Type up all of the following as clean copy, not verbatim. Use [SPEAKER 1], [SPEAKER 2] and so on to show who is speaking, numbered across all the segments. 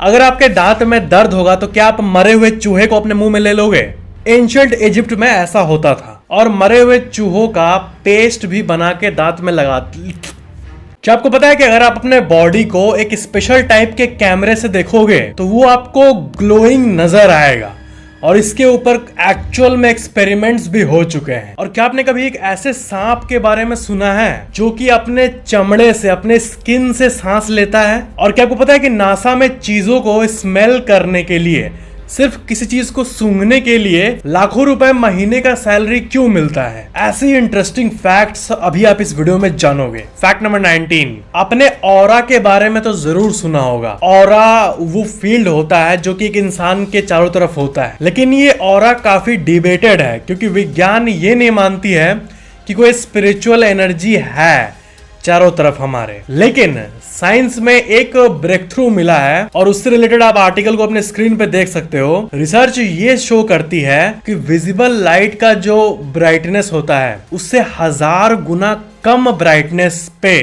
[SPEAKER 1] अगर आपके दांत में दर्द होगा तो क्या आप मरे हुए चूहे को अपने मुंह में ले लोगे? एंशिएंट इजिप्ट में ऐसा होता था और मरे हुए चूहों का पेस्ट भी बना के दांत में लगा। क्या आपको पता है कि अगर आप अपने बॉडी को एक स्पेशल टाइप के कैमरे से देखोगे तो वो आपको ग्लोइंग नजर आएगा और इसके ऊपर एक्चुअल में एक्सपेरिमेंट्स भी हो चुके हैं। और क्या आपने कभी एक ऐसे सांप के बारे में सुना है जो कि अपने चमड़े से, अपने स्किन से सांस लेता है? और क्या आपको पता है कि नासा में चीजों को स्मेल करने के लिए, सिर्फ किसी चीज को सूंघने के लिए लाखों रुपए महीने का सैलरी क्यों मिलता है? ऐसी इंटरेस्टिंग फैक्ट्स अभी आप इस वीडियो में जानोगे। फैक्ट नंबर 19, अपने ऑरा के बारे में तो जरूर सुना होगा। ऑरा वो फील्ड होता है जो कि एक इंसान के चारों तरफ होता है, लेकिन ये ऑरा काफी डिबेटेड है क्योंकि विज्ञान ये नहीं मानती है कि कोई स्पिरिचुअल एनर्जी है चारों तरफ हमारे। लेकिन साइंस में एक ब्रेक थ्रू मिला है और उससे रिलेटेड आप आर्टिकल को अपने स्क्रीन पे देख सकते हो। रिसर्च ये शो करती है कि विजिबल लाइट का जो ब्राइटनेस होता है उससे 1000 गुना कम ब्राइटनेस पे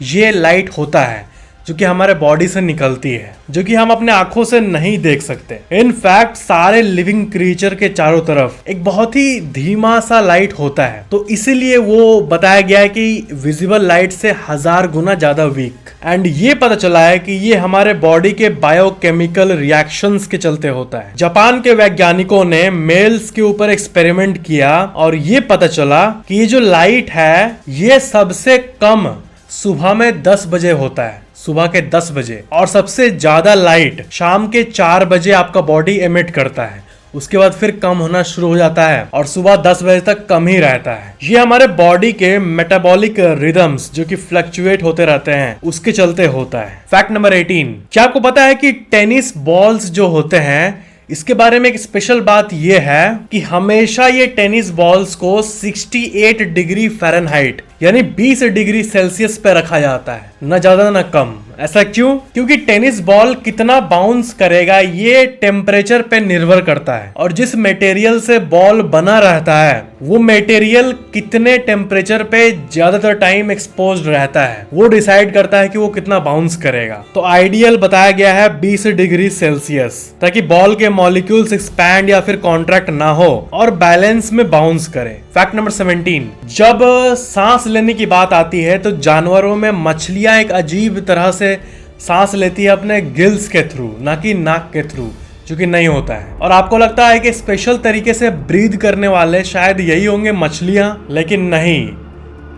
[SPEAKER 1] ये लाइट होता है जो कि हमारे बॉडी से निकलती है, जो कि हम अपने आंखों से नहीं देख सकते। इनफैक्ट सारे लिविंग क्रिएचर के चारों तरफ एक बहुत ही धीमा सा लाइट होता है, तो इसीलिए वो बताया गया है कि विजिबल लाइट से 1000 गुना ज्यादा वीक। एंड ये पता चला है कि ये हमारे बॉडी के बायोकेमिकल रिएक्शंस के चलते होता है। जापान के वैज्ञानिकों ने मेल्स के ऊपर एक्सपेरिमेंट किया और ये पता चला कि ये जो लाइट है ये सबसे कम सुबह में 10 बजे होता है, सुबह के 10 बजे, और सबसे ज्यादा लाइट शाम के 4 बजे आपका बॉडी एमिट करता है। उसके बाद फिर कम होना शुरू हो जाता है और सुबह 10 बजे तक कम ही रहता है। ये हमारे बॉडी के मेटाबॉलिक रिदम्स जो कि फ्लक्चुएट होते रहते हैं उसके चलते होता है। फैक्ट नंबर 18, क्या आपको पता है कि टेनिस बॉल्स जो होते हैं इसके बारे में एक स्पेशल बात यह है कि हमेशा ये टेनिस बॉल्स को 68 डिग्री फ़ारेनहाइट यानी 20 डिग्री सेल्सियस पे रखा जाता है, ना ज्यादा ना कम। ऐसा क्यों? क्योंकि टेनिस बॉल कितना बाउंस करेगा ये टेम्परेचर पे निर्भर करता है और जिस मटेरियल से बॉल बना रहता है वो मटेरियल कितने टेम्परेचर पे ज्यादातर टाइम एक्सपोज्ड रहता है वो डिसाइड करता है कि वो कितना बाउंस करेगा। तो आइडियल बताया गया है 20 डिग्री सेल्सियस, ताकि बॉल के मॉलिक्यूल्स एक्सपैंड या फिर कॉन्ट्रैक्ट ना हो और बैलेंस में बाउंस करे। फैक्ट नंबर 17, जब सांस लेने की बात आती है तो जानवरों में मछलियां एक अजीब तरह से सांस लेती है अपने गिल्स के थ्रू, ना कि नाक के थ्रू, जो कि नहीं होता है। और आपको लगता है कि स्पेशल तरीके से ब्रीद करने वाले शायद यही होंगे मछलियां, लेकिन नहीं।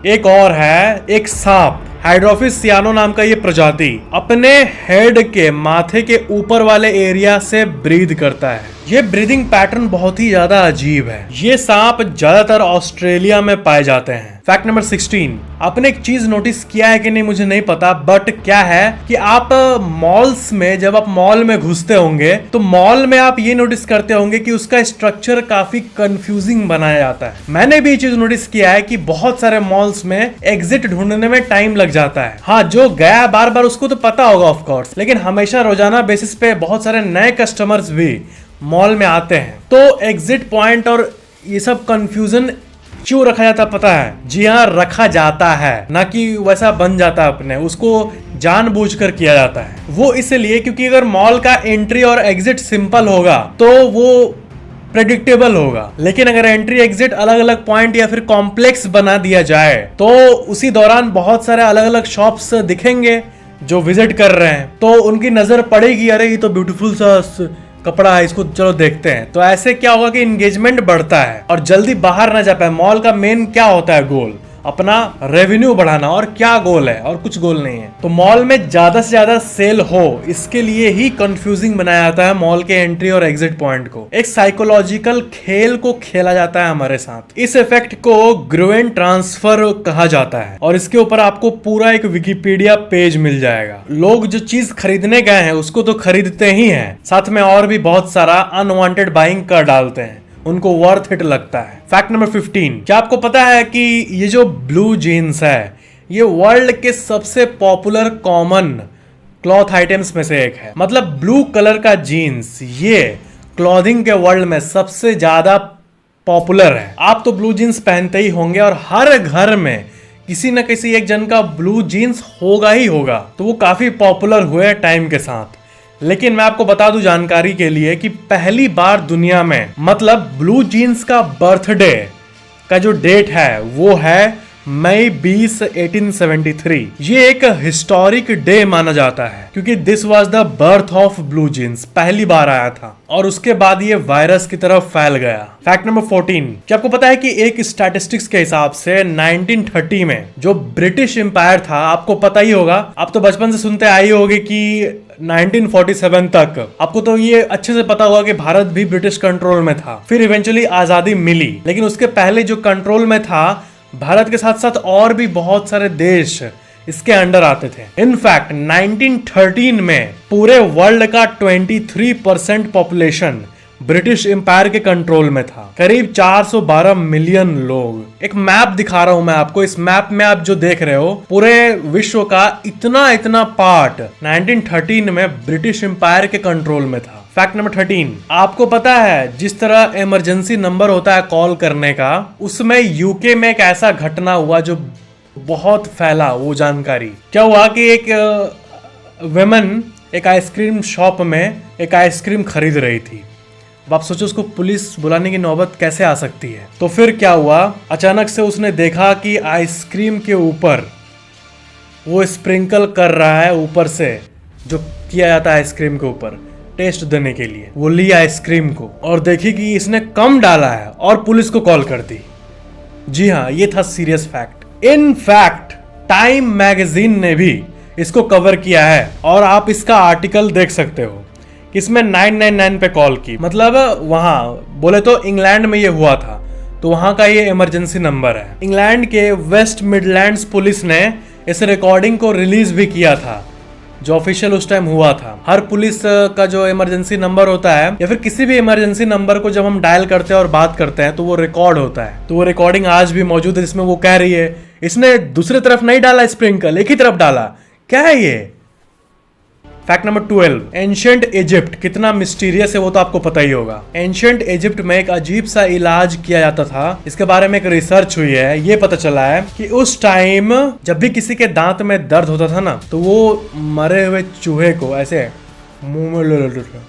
[SPEAKER 1] एक और है, एक सांप, हाइड्रोफिस सियानो नाम का ये प्रजाति अपने हेड के, माथे के ऊपर वाले एरिया से ब्रीद करता है। ये ब्रीदिंग पैटर्न बहुत ही ज्यादा अजीब है। ये सांप ज्यादातर ऑस्ट्रेलिया में पाए जाते हैं। फैक्ट नंबर 16, आपने एक चीज नोटिस किया है कि नहीं मुझे नहीं पता, बट क्या है कि आप मॉल्स में, जब आप मॉल में घुसते होंगे तो मॉल में आप ये नोटिस करते होंगे कि उसका स्ट्रक्चर काफी कंफ्यूजिंग बनाया जाता है। मैंने भी ये चीज नोटिस किया है कि बहुत सारे मॉल्स में एग्जिट ढूंढने में टाइम लग जाता है। हाँ, जो गया बार बार उसको तो पता होगा ऑफ कोर्स, लेकिन हमेशा रोजाना बेसिस पे बहुत सारे नए कस्टमर्स भी मॉल में आते हैं, तो एग्जिट पॉइंट और ये सब कंफ्यूजन क्यों रखा जाता पता है? जी हाँ, रखा जाता है, ना कि वैसा बन जाता है अपने, उसको जानबूझकर किया जाता है। वो इसलिए क्योंकि अगर मॉल का एंट्री और एग्जिट सिंपल होगा तो वो प्रेडिक्टेबल होगा, लेकिन अगर एंट्री एग्जिट अलग अलग पॉइंट या फिर कॉम्प्लेक्स बना दिया जाए तो उसी दौरान बहुत सारे अलग अलग शॉप्स दिखेंगे जो विजिट कर रहे हैं, तो उनकी नजर पड़ेगी, अरे ये तो ब्यूटीफुल सा कपड़ा है, इसको चलो देखते हैं। तो ऐसे क्या होगा कि इंगेजमेंट बढ़ता है और जल्दी बाहर ना जा पाए। मॉल का मेन क्या होता है गोल? अपना रेवेन्यू बढ़ाना, और क्या गोल है? और कुछ गोल नहीं है। तो मॉल में ज्यादा से ज्यादा सेल हो, इसके लिए ही कंफ्यूजिंग बनाया जाता है मॉल के एंट्री और एग्जिट पॉइंट को। एक साइकोलॉजिकल खेल को खेला जाता है हमारे साथ। इस इफेक्ट को ग्रुएन ट्रांसफर कहा जाता है और इसके ऊपर आपको पूरा एक विकिपीडिया पेज मिल जाएगा। लोग जो चीज खरीदने गए हैं उसको तो खरीदते ही हैं, साथ में और भी बहुत सारा अनवांटेड बाइंग कर डालते हैं, उनको वर्थ इट लगता है। फैक्ट नंबर 15, क्या आपको पता है कि ये जो ब्लू जीन्स है ये वर्ल्ड के सबसे पॉपुलर कॉमन क्लॉथ आइटम्स में से एक है। मतलब ब्लू कलर का जीन्स ये क्लॉथिंग के वर्ल्ड में सबसे ज्यादा पॉपुलर है। आप तो ब्लू जीन्स पहनते ही होंगे और हर घर में किसी न किसी एक जन का ब्लू जीन्स होगा ही होगा। तो वो काफी पॉपुलर हुए टाइम के साथ। लेकिन मैं आपको बता दूं जानकारी के लिए कि पहली बार दुनिया में मतलब ब्लू जीन्स का बर्थडे का जो डेट है वो है मई 20 1873। ये एक हिस्टोरिक डे माना जाता है क्योंकि this was the birth of blue jeans, पहली बार आया था और उसके बाद ये वायरस की तरफ फैल गया। फैक्ट नंबर 14, क्या आपको पता है कि एक स्टैटिस्टिक्स के हिसाब से 1930 में जो ब्रिटिश एम्पायर था, आपको पता ही होगा, आप तो बचपन से सुनते आई होगी कि 1947 तक आपको तो ये अच्छे से पता होगा कि भारत भी ब्रिटिश कंट्रोल में था। फिर इवेंचुअली आजादी मिली, लेकिन उसके पहले जो कंट्रोल में था भारत के साथ साथ और भी बहुत सारे देश इसके अंडर आते थे। इनफैक्ट 1913 में पूरे वर्ल्ड का 23% पॉपुलेशन ब्रिटिश एम्पायर के कंट्रोल में था, करीब 412 मिलियन लोग। एक मैप दिखा रहा हूं मैं आपको, इस मैप में आप जो देख रहे हो पूरे विश्व का इतना पार्ट 1913 में ब्रिटिश एम्पायर के कंट्रोल में था। फैक्ट नंबर 13, आपको पता है जिस तरह इमरजेंसी नंबर होता है कॉल करने का, उसमें यूके में एक ऐसा घटना हुआ जो बहुत फैला वो जानकारी। क्या हुआ कि एक वुमेन एक आइसक्रीम शॉप में एक आइसक्रीम खरीद रही थी। अब आप सोचो उसको पुलिस बुलाने की नौबत कैसे आ सकती है। तो फिर क्या हुआ, अचानक से उसने देखा कि आइसक्रीम के ऊपर वो स्प्रिंकल कर रहा है ऊपर से, जो किया जाता है आइसक्रीम के ऊपर टेस्ट देने के लिए। वो ली आइसक्रीम को और देखी कि इसने कम डाला है और पुलिस को कॉल कर दी। जी हाँ, ये था serious fact. In fact time magazine ने भी इसको कवर किया है और आप इसका आर्टिकल देख सकते हो कि इसमें 999 पे कॉल की, मतलब वहां बोले तो इंग्लैंड में ये हुआ था, तो वहां का ये इमरजेंसी नंबर है। इंग्लैंड के वेस्ट मिडलैंड्स पुलिस ने इस रिकॉर्डिंग को रिलीज भी किया था जो ऑफिशियल उस टाइम हुआ था। हर पुलिस का जो इमरजेंसी नंबर होता है या फिर किसी भी इमरजेंसी नंबर को जब हम डायल करते हैं और बात करते हैं तो वो रिकॉर्ड होता है। तो वो रिकॉर्डिंग आज भी मौजूद है जिसमें वो कह रही है इसने दूसरी तरफ नहीं डाला स्प्रिंकल, एक ही तरफ डाला। क्या है ये? फैक्ट नंबर 12, एंशिएंट इजिप्ट कितना मिस्टीरियस है वो तो आपको पता ही होगा। एंशिएंट इजिप्ट में एक अजीब सा इलाज किया जाता था, इसके बारे में एक रिसर्च हुई है। ये पता चला है कि उस टाइम जब भी किसी के दांत में दर्द होता था ना, तो वो मरे हुए चूहे को ऐसे मुंह में ले लेते थे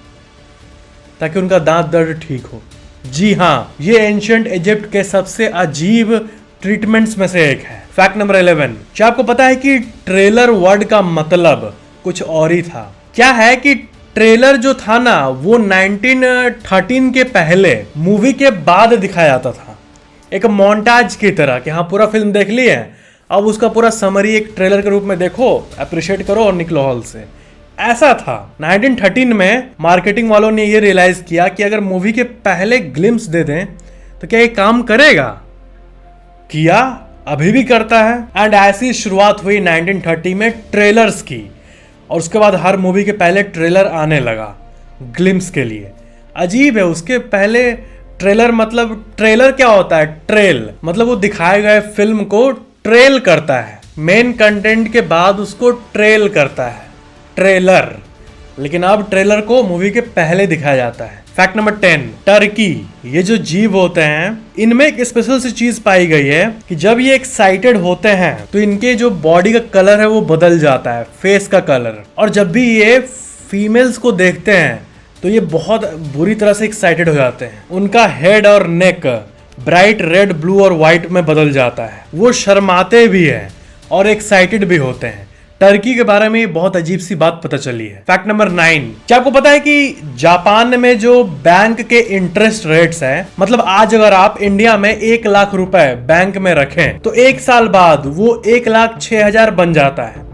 [SPEAKER 1] ताकि उनका दांत दर्द ठीक हो। जी हाँ, ये एंशिएंट इजिप्ट के सबसे अजीब ट्रीटमेंट्स में से एक है। फैक्ट नंबर 11, क्या आपको पता है कि ट्रेलर वर्ड का मतलब कुछ और ही था? क्या है कि ट्रेलर जो था ना वो 1913 के पहले मूवी के बाद दिखाया जाता था, एक मोन्टाज की तरह कि हाँ पूरा फिल्म देख ली है, अब उसका पूरा समरी एक ट्रेलर के रूप में देखो, अप्रिशिएट करो और निकलो हॉल से। ऐसा था 1913 में। मार्केटिंग वालों ने ये रियलाइज किया कि अगर मूवी के पहले ग्लिम्स दे दें तो क्या ये काम करेगा। किया, अभी भी करता है। एंड ऐसी शुरुआत हुई 1930 में ट्रेलर्स की और उसके बाद हर मूवी के पहले ट्रेलर आने लगा ग्लिम्स के लिए। अजीब है, उसके पहले ट्रेलर मतलब ट्रेलर क्या होता है? ट्रेल मतलब वो दिखाए गए फिल्म को ट्रेल करता है, मेन कंटेंट के बाद उसको ट्रेल करता है, ट्रेलर। लेकिन अब ट्रेलर को मूवी के पहले दिखाया जाता है। फैक्ट नंबर 10, टर्की, ये जो जीव होते हैं इनमें एक स्पेशल सी चीज पाई गई है कि जब ये एक्साइटेड होते हैं तो इनके जो बॉडी का कलर है वो बदल जाता है, फेस का कलर। और जब भी ये फीमेल्स को देखते हैं तो ये बहुत बुरी तरह से एक्साइटेड हो जाते हैं। उनका हेड और नेक ब्राइट रेड, ब्लू और व्हाइट में बदल जाता है। वो शर्माते भी हैं और एक्साइटेड भी होते हैं। टर्की के बारे में बहुत अजीब सी बात पता चली है। फैक्ट नंबर 9, क्या आपको पता है कि जापान में जो बैंक के इंटरेस्ट रेट्स हैं, मतलब आज अगर आप इंडिया में 1 लाख रुपए बैंक में रखें तो 1 साल बाद वो 1,06,000 बन जाता है।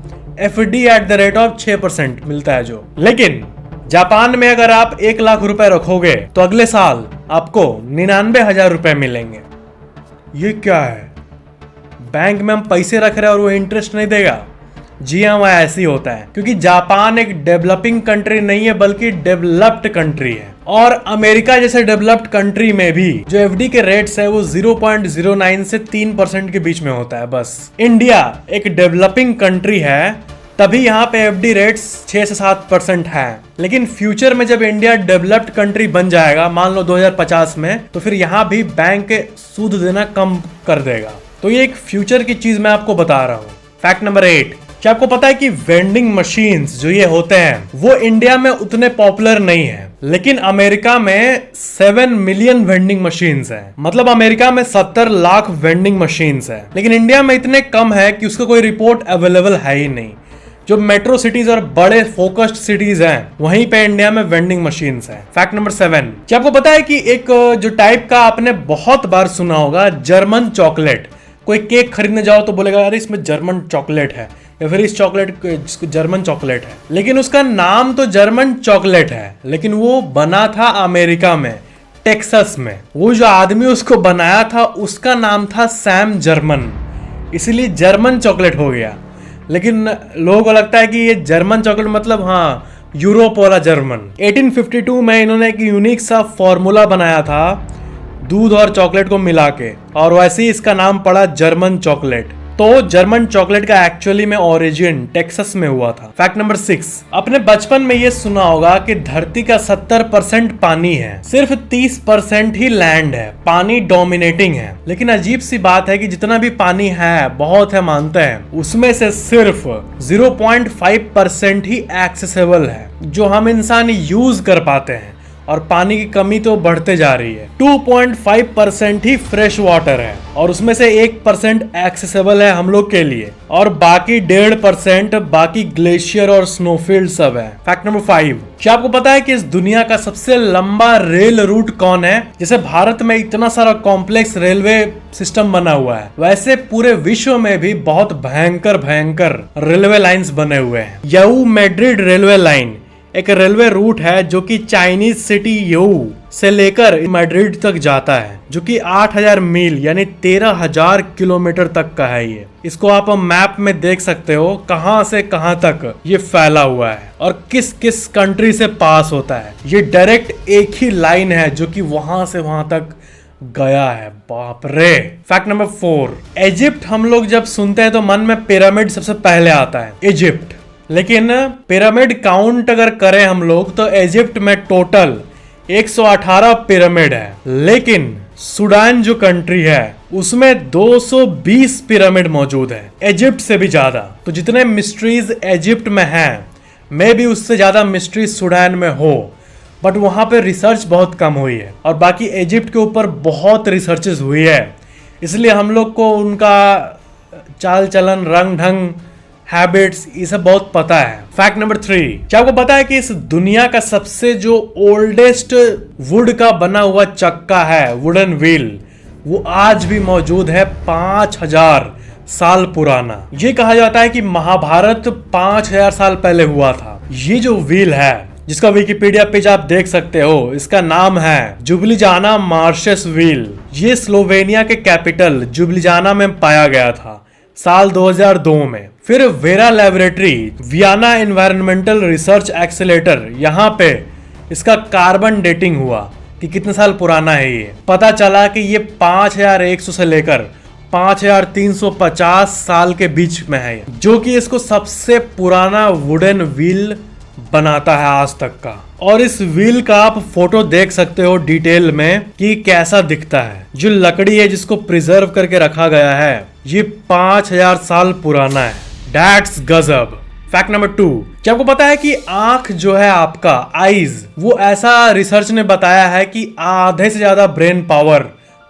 [SPEAKER 1] FD at the rate of 6% मिलता है जो। लेकिन जापान में अगर आप 1 लाख रुपए रखोगे तो अगले साल आपको 99,000 रुपए मिलेंगे। ये क्या है? बैंक में हम पैसे रख रहे हैं और वो इंटरेस्ट नहीं देगा। जी हाँ, वह ऐसे ही होता है क्योंकि जापान एक डेवलपिंग कंट्री नहीं है बल्कि डेवलप्ड कंट्री है। और अमेरिका जैसे डेवलप्ड कंट्री में भी जो FD के रेट्स है वो 0.09 से 3% के बीच में होता है बस। इंडिया एक डेवलपिंग कंट्री है तभी यहाँ पे FD रेट्स 6 से 7% है। लेकिन फ्यूचर में जब इंडिया डेवलप्ड कंट्री बन जाएगा, मान लो 2050 में, तो फिर यहाँ भी बैंक सूद देना कम कर देगा। तो ये एक फ्यूचर की चीज मैं आपको बता रहा हूँ। फैक्ट नंबर 8, क्या आपको पता है कि वेंडिंग मशीन्स जो ये होते हैं वो इंडिया में उतने पॉपुलर नहीं है, लेकिन अमेरिका में 7 मिलियन वेंडिंग मशीन्स हैं। मतलब अमेरिका में 70 लाख वेंडिंग मशीन्स हैं, लेकिन इंडिया में इतने कम है कि उसका कोई रिपोर्ट अवेलेबल है ही नहीं। जो मेट्रो सिटीज और बड़े फोकस्ड सिटीज हैं वहीं पे इंडिया में वेंडिंग मशीन्स हैं। फैक्ट नंबर 7, क्या आपको पता है कि एक जो टाइप का आपने बहुत बार सुना होगा, जर्मन चॉकलेट। कोई केक खरीदने जाओ तो बोलेगा अरे इसमें जर्मन चॉकलेट है, या फिर इस चॉकलेट जिसको जर्मन चॉकलेट है, लेकिन उसका नाम तो जर्मन चॉकलेट है, लेकिन वो बना था अमेरिका में, टेक्सास में। वो जो आदमी उसको बनाया था उसका नाम था सैम जर्मन, इसलिए जर्मन चॉकलेट हो गया। लेकिन लोगों को लगता है कि ये जर्मन चॉकलेट मतलब हाँ यूरोप वाला जर्मन। 1852 में इन्होंने एक यूनिक सा फॉर्मूला बनाया था दूध और चॉकलेट को मिला के, और वैसे ही इसका नाम पड़ा जर्मन चॉकलेट। तो जर्मन चॉकलेट का एक्चुअली में ओरिजिन टेक्सास में हुआ था। फैक्ट नंबर 6, अपने बचपन में ये सुना होगा कि धरती का 70% पानी है, सिर्फ 30% ही लैंड है। पानी डोमिनेटिंग है, लेकिन अजीब सी बात है कि जितना भी पानी है, बहुत है मानते हैं, उसमें से सिर्फ 0.5% ही एक्सेसिबल है, जो हम इंसान यूज कर पाते हैं। और पानी की कमी तो बढ़ते जा रही है। 2.5% ही फ्रेश वाटर है, और उसमें से 1% एक्सेसिबल है हम लोग के लिए, और बाकी 1.5% बाकी ग्लेशियर और स्नोफील्ड सब है। फैक्ट नंबर 5, क्या आपको पता है कि इस दुनिया का सबसे लंबा रेल रूट कौन है? जैसे भारत में इतना सारा कॉम्प्लेक्स रेलवे सिस्टम बना हुआ है, वैसे पूरे विश्व में भी बहुत भयंकर भयंकर रेलवे लाइंस बने हुए हैं। यू मैड्रिड रेलवे लाइन एक रेलवे रूट है जो कि चाइनीज सिटी यू से लेकर मैड्रिड तक जाता है, जो कि 8000 मील यानी 13,000 किलोमीटर तक का है। ये इसको आप मैप में देख सकते हो कहां से कहां तक ये फैला हुआ है और किस किस कंट्री से पास होता है। ये डायरेक्ट एक ही लाइन है जो कि वहां से वहां तक गया है। बाप रे। फैक्ट नंबर 4, इजिप्ट हम लोग जब सुनते हैं तो मन में पिरामिड सबसे पहले आता है, इजिप्ट। लेकिन पिरामिड काउंट अगर करें हम लोग तो इजिप्ट में टोटल 118 पिरामिड है, लेकिन सूडान जो कंट्री है उसमें 220 पिरामिड मौजूद है, इजिप्ट से भी ज्यादा। तो जितने मिस्ट्रीज इजिप्ट में हैं, मे भी उससे ज्यादा मिस्ट्रीज सूडान में हो, बट वहां पे रिसर्च बहुत कम हुई है। और बाकी इजिप्ट के ऊपर बहुत रिसर्चेस हुई है, इसलिए हम लोग को उनका चाल चलन, रंग ढंग, हैबिट्स, ये सब बहुत पता है। फैक्ट नंबर 3, क्या आपको पता है कि इस दुनिया का सबसे जो ओल्डेस्ट वुड का बना हुआ चक्का है, वुडन व्हील, वो आज भी मौजूद है, 5000 साल पुराना। ये कहा जाता है कि महाभारत 5000 साल पहले हुआ था। ये जो व्हील है, जिसका विकिपीडिया पेज आप देख सकते हो, इसका नाम है जुबिलिजाना मार्शस व्हील। ये स्लोवेनिया के कैपिटल जुबिलिजाना में पाया गया था साल 2002 में। फिर VERA laboratory, Vienna environmental research accelerator, यहाँ पे इसका कार्बन डेटिंग हुआ कि कितने साल पुराना है। ये पता चला कि ये 5100 से लेकर 5350 साल के बीच में है, जो कि इसको सबसे पुराना वुडन व्हील बनाता है आज तक का। और इस व्हील का आप फोटो देख सकते हो डिटेल में कि कैसा दिखता है। जो लकड़ी है जिसको प्रिजर्व करके रखा गया है, ये 5000 साल पुराना है। That's गजब। फैक्ट नंबर 2, क्या आपको पता है कि आंख जो है आपका, आईज, वो ऐसा रिसर्च ने बताया है कि आधे से ज्यादा ब्रेन पावर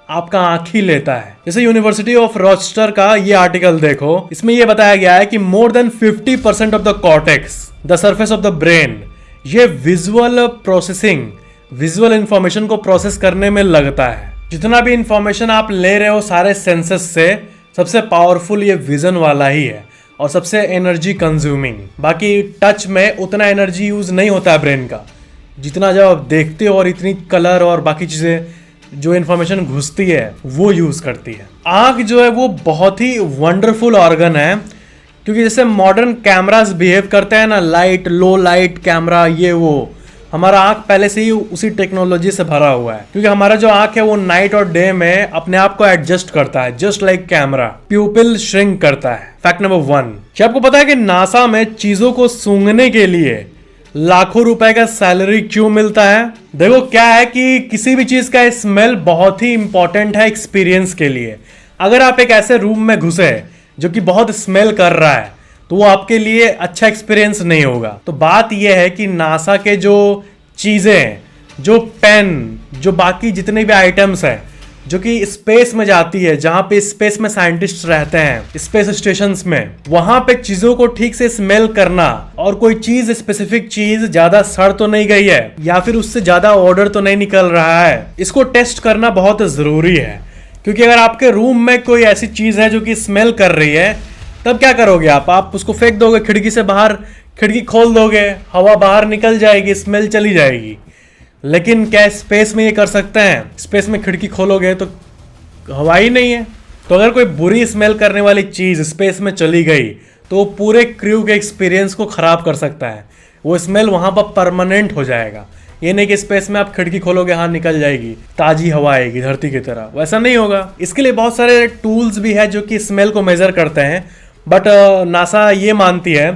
[SPEAKER 1] आपका आंख ही लेता है। जैसे यूनिवर्सिटी ऑफ रॉचेस्टर का ये आर्टिकल देखो, इसमें ये बताया गया है कि more than 50% of the cortex, the surface of the brain, ये विजुअल प्रोसेसिंग, विजुअल इंफॉर्मेशन को प्रोसेस करने में लगता है। जितना भी इंफॉर्मेशन आप ले रहे हो सारे सेंसेस से, सबसे पावरफुल ये विजन वाला ही है और सबसे एनर्जी कंज्यूमिंग। बाकी टच में उतना एनर्जी यूज नहीं होता है ब्रेन का, जितना जब आप देखते हो और इतनी कलर और बाकी चीजें जो इन्फॉर्मेशन घुसती है वो यूज करती है। आंख जो है वो बहुत ही वंडरफुल ऑर्गन है, क्योंकि जैसे मॉडर्न कैमरास बिहेव करते हैं ना, लाइट, लो लाइट कैमरा, ये वो, हमारा आंख पहले से ही उसी टेक्नोलॉजी से भरा हुआ है। क्योंकि हमारा जो आंख है वो नाइट और डे में अपने आप को एडजस्ट करता है, जस्ट लाइक कैमरा, प्यूपिल श्रिंक करता है। फैक्ट नंबर 1, क्या आपको पता है कि नासा में चीजों को सूंघने के लिए लाखों रुपए का सैलरी क्यों मिलता है? देखो क्या है कि किसी भी चीज का स्मेल बहुत ही इंपॉर्टेंट है एक्सपीरियंस के लिए। अगर आप एक ऐसे रूम में घुसे जो कि बहुत स्मेल कर रहा है, तो वो आपके लिए अच्छा एक्सपीरियंस नहीं होगा। तो बात यह है कि नासा के जो चीजें हैं, जो पेन, जो बाकी जितने भी आइटम्स हैं जो कि स्पेस में जाती है, जहां पे स्पेस में साइंटिस्ट रहते हैं स्पेस स्टेशंस में, वहां पे चीजों को ठीक से स्मेल करना और कोई चीज स्पेसिफिक चीज ज्यादा सड़ तो नहीं गई है या फिर उससे ज्यादा ऑर्डर तो नहीं निकल रहा है, इसको टेस्ट करना बहुत जरूरी है। क्योंकि अगर आपके रूम में कोई ऐसी चीज है जो कि स्मेल कर रही है, तब क्या करोगे आप उसको फेंक दोगे खिड़की से बाहर, खिड़की खोल दोगे, हवा बाहर निकल जाएगी, स्मेल चली जाएगी। लेकिन क्या स्पेस में ये कर सकते हैं? स्पेस में खिड़की खोलोगे तो हवा ही नहीं है। तो अगर कोई बुरी स्मेल करने वाली चीज स्पेस में चली गई तो वो पूरे क्रू के एक्सपीरियंस को खराब कर सकता है। वो स्मेल वहां पर परमानेंट हो जाएगा। ये नहीं कि स्पेस में आप खिड़की खोलोगे हाँ निकल जाएगी, ताजी हवा आएगी धरती की तरह, वैसा नहीं होगा। इसके लिए बहुत सारे टूल्स भी है जो कि स्मेल को मेजर करते हैं, बट नासा ये मानती है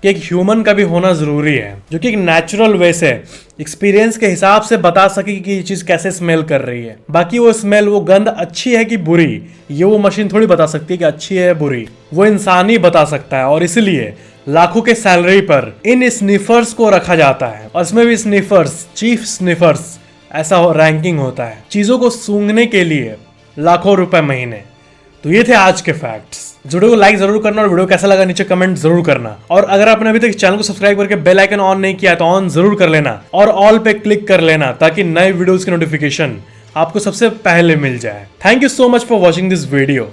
[SPEAKER 1] कि एक ह्यूमन का भी होना जरूरी है जो कि एक नेचुरल वे से एक्सपीरियंस के हिसाब से बता सके कि ये चीज कैसे स्मेल कर रही है। बाकी वो स्मेल, वो गंध अच्छी है कि बुरी, ये वो मशीन थोड़ी बता सकती है कि अच्छी है बुरी, वो इंसान ही बता सकता है। और इसलिए लाखों के सैलरी पर इन स्निफर्स को रखा जाता है, और इसमें भी स्निफर्स, चीफ स्निफर्स ऐसा रैंकिंग होता है, चीजों को सूंघने के लिए लाखों रुपए महीने। तो ये थे आज के फैक्ट्स। वीडियो को लाइक जरूर करना और वीडियो कैसा लगा नीचे कमेंट जरूर करना। और अगर आपने अभी तक चैनल को सब्सक्राइब करके बेल आइकन ऑन नहीं किया तो ऑन जरूर कर लेना और ऑल पे क्लिक कर लेना ताकि नए वीडियोस की नोटिफिकेशन आपको सबसे पहले मिल जाए। Thank you so much for watching this video.